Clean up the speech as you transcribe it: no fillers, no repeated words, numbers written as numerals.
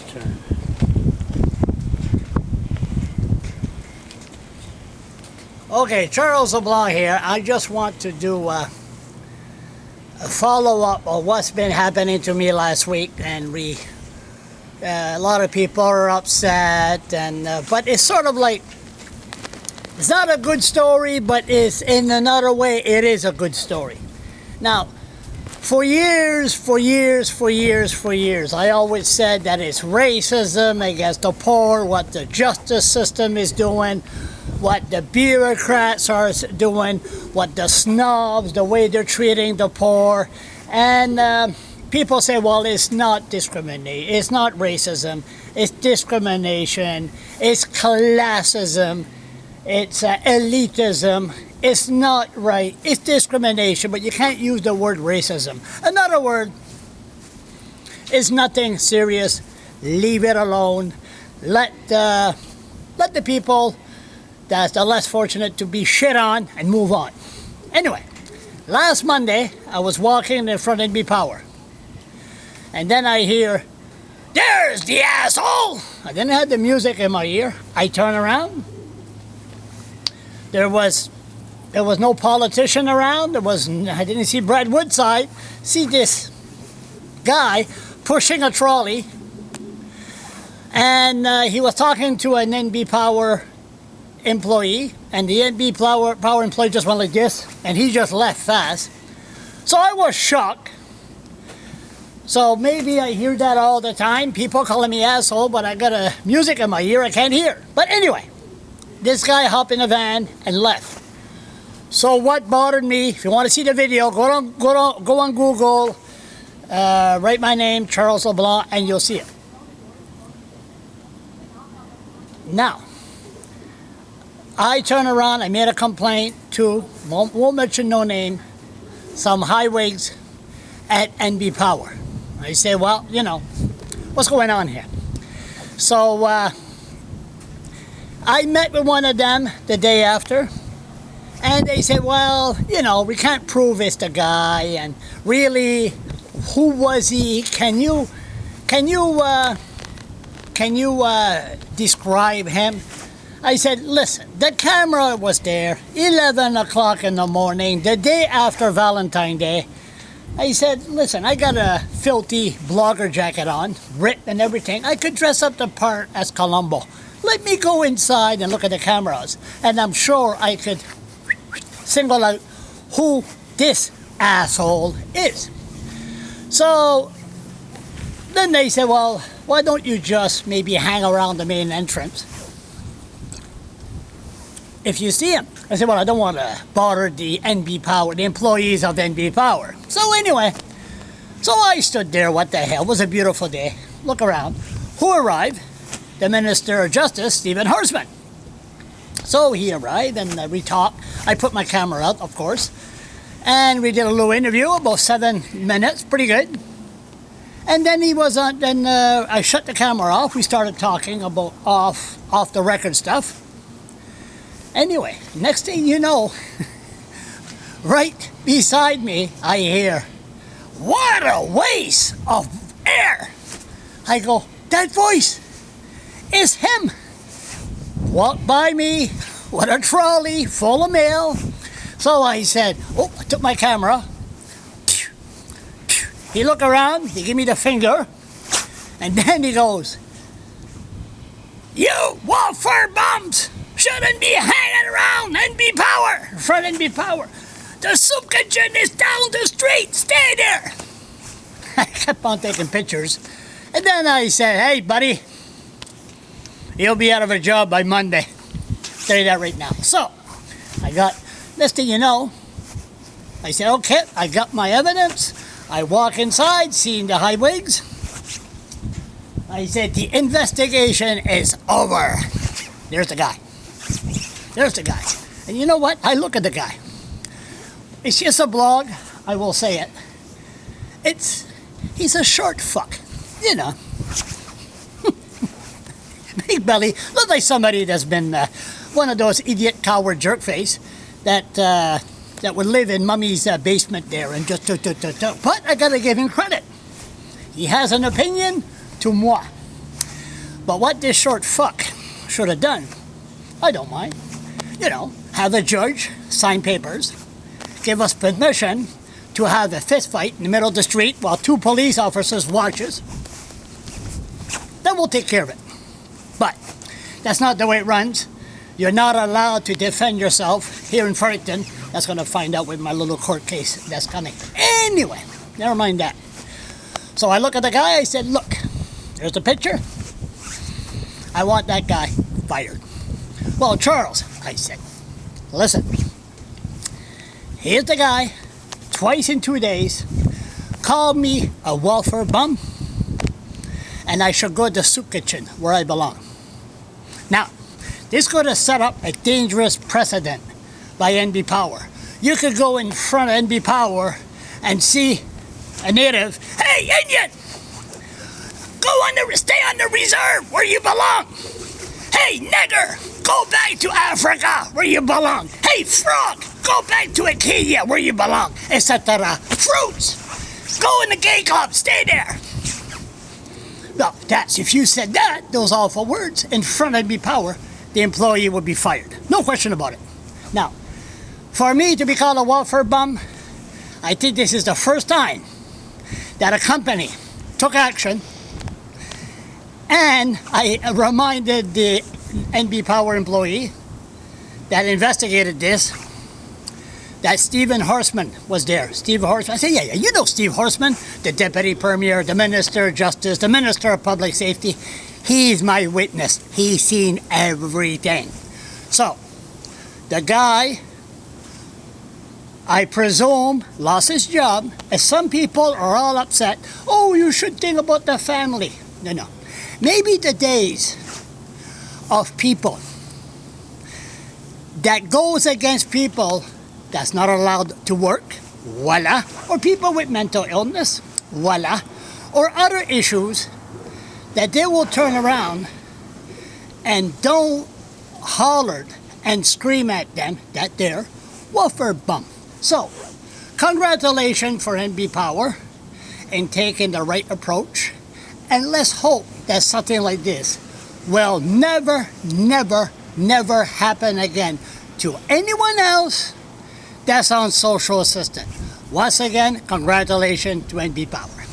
turn. Okay, Charles LeBlanc here. I just want to do a follow-up of what's been happening to me last week, and a lot of people are upset, and but it's sort of like, it's not a good story, but it's in another way it is a good story. Now, for years, I always said that it's racism against the poor, what the justice system is doing, what the bureaucrats are doing, what the snobs, the way they're treating the poor. And people say, well, it's not discrimination, it's not racism, it's discrimination, it's classism, it's elitism. It's not right, it's discrimination, but you can't use the word racism. Another word is nothing serious. Leave it alone. Let the people that's the less fortunate to be shit on and move on. Anyway, last Monday I was walking in front of NBPOWER, and then I hear, "There's the asshole!" I didn't have the music in my ear. I turn around. There was no politician around. I didn't see Brad Woodside. See this guy pushing a trolley, and he was talking to an NBPOWER employee, and the NBPOWER employee just went like this, and he just left fast. So I was shocked. So maybe I hear that all the time, people calling me asshole, but I got a music in my ear I can't hear. But anyway, this guy hopped in a van and left. So what bothered me, if you want to see the video, go on Google, write my name, Charles LeBlanc, and you'll see it. Now, I turn around, I made a complaint to, won't mention no name, some highwigs at NBPOWER. I say, well, you know, what's going on here? So I met with one of them the day after, and they said, well, you know, we can't prove it's the guy, and really, who was he? Can you describe him? I said, listen, the camera was there, 11 o'clock in the morning, the day after Valentine's Day. I said, listen, I got a filthy blogger jacket on, ripped and everything. I could dress up the part as Columbo. Let me go inside and look at the cameras, and I'm sure I could single out who this asshole is. So then they said, well, why don't you just maybe hang around the main entrance if you see him? I said, well, I don't want to bother the NBPOWER, the employees of NBPOWER. So anyway, so I stood there, what the hell, it was a beautiful day. Look around. Who arrived? The Minister of Justice, Stephen Horseman. So he arrived, and we talked. I put my camera out, of course, and we did a little interview, about 7 minutes, pretty good. And then he was on. Then I shut the camera off. We started talking about off the record stuff. Anyway, next thing you know, right beside me, I hear, "What a waste of air!" I go, that voice is him. Walked by me with a trolley full of mail. So I said, oh, I took my camera. He looked around, he gave me the finger, and then he goes, "You welfare bums shouldn't be hanging around NBPOWER, in front of NBPOWER. The soup kitchen is down the street, stay there." I kept on taking pictures. And then I said, "Hey, buddy, you'll be out of a job by Monday. Tell you that right now." So, I got, next thing you know, I said, okay, I got my evidence. I walk inside, seeing the highwigs. I said, the investigation is over. There's the guy. There's the guy. And you know what? I look at the guy. It's just a blog, I will say it. He's a short fuck, you know. Big belly, looks like somebody that's been one of those idiot coward jerk face that would live in Mummy's basement there and just But I gotta give him credit. He has an opinion to moi. But what this short fuck should have done, I don't mind. You know, have the judge sign papers, give us permission to have a fist fight in the middle of the street while 2 police officers watches. Then we'll take care of it. But that's not the way it runs. You're not allowed to defend yourself here in Fredericton. That's going to find out with my little court case that's coming. Anyway, never mind that. So I look at the guy, I said, look, there's the picture. I want that guy fired. Well, Charles, I said, listen, here's the guy, twice in 2 days, called me a welfare bum, and I should go to the soup kitchen where I belong. Now, this could have set up a dangerous precedent by NBPOWER. You could go in front of NBPOWER and see a native, hey, Indian, stay on the reserve where you belong. Hey, nigger, go back to Africa where you belong. Hey, frog, go back to Acadia where you belong, etc. Fruits, go in the gay club, stay there. Well, that's, if you said that, those awful words, in front of NBPOWER, the employee would be fired. No question about it. Now, for me to be called a welfare bum, I think this is the first time that a company took action, and I reminded the NBPOWER employee that investigated this, that Stephen Horseman was there. Steve Horseman, I said, yeah, you know Steve Horseman, the Deputy Premier, the Minister of Justice, the Minister of Public Safety. He's my witness. He's seen everything. So, the guy, I presume, lost his job, and some people are all upset. Oh, you should think about the family. No. Maybe the days of people that goes against people that's not allowed to work, voila, or people with mental illness, voila, or other issues, that they will turn around and don't holler and scream at them that they're welfare bum. So, congratulations for NBPOWER in taking the right approach, and let's hope that something like this will never, never, never happen again to anyone else that's on social assistance. Once again, congratulations to NBPOWER.